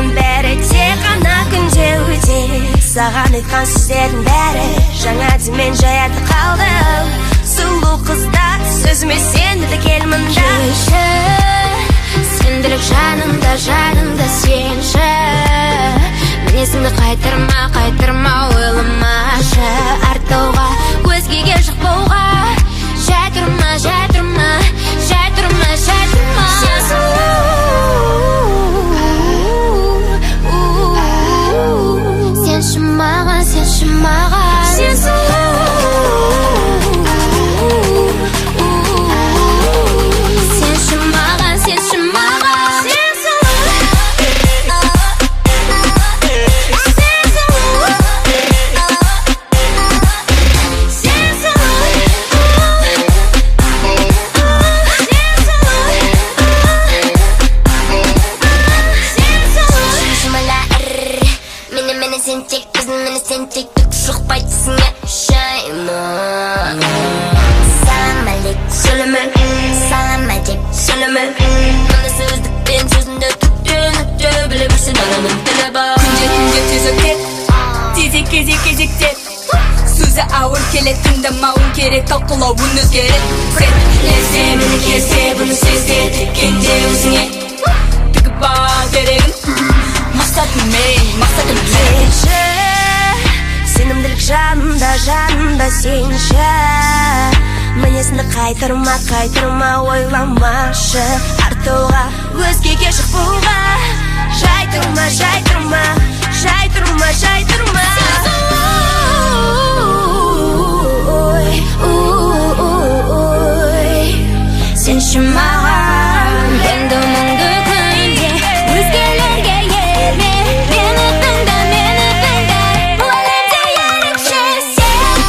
өмірімнің бәрі тек қана күнде өтеді. Саған айтқан сөздердің бәрі жаңа демен жаяды қалды. Сұлу қыздар сөзіме сенді кел мұнда. Келші, сендірік жанымда сенші. Мінезіңді қайтырма ойламашы. Артауға, өзгеге шықпауға. Жай тұрма Сен сұлу, сенші маған Сен сұлу, сенші маған Сен тек біздің мені сен тек түк шықпайды сіңе шайма. Салам әлек сөйлеме, салам әдеп сөйлеме. Мұнда сөздікпен сөзінде түкте біле білсін адамын тілі бар. Күнде тез өтеді, кезектеп сөзі ауыр келеді, тыңдамауың керек, талқылауын өзгереді. Сен лезде мені кезде бұны сезде, кенде өзіңе тігіп ал керегін. Мақсатым келші, сенімділік жанымда сенші. Мінезіңді қайтырма ойламашы. Артауға, өзгеге шықпауға. Жай тұрма Сенші маған енді мұңды күнде өзгелерге ерме. Мені тыңда бұл әлемде ерекше сен.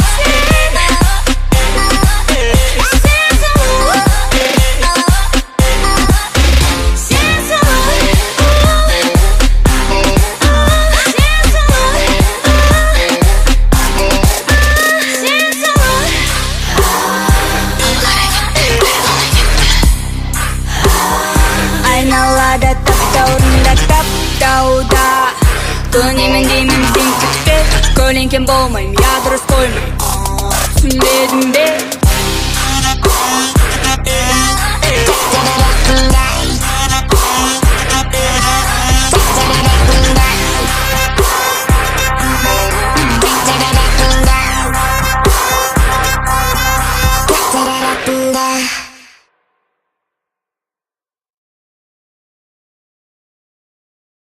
айналада таптауда көнемін деймін сен күтпе. Көлеңкен болмаймын, я дұрыс қоймай. Түсінбедің бе?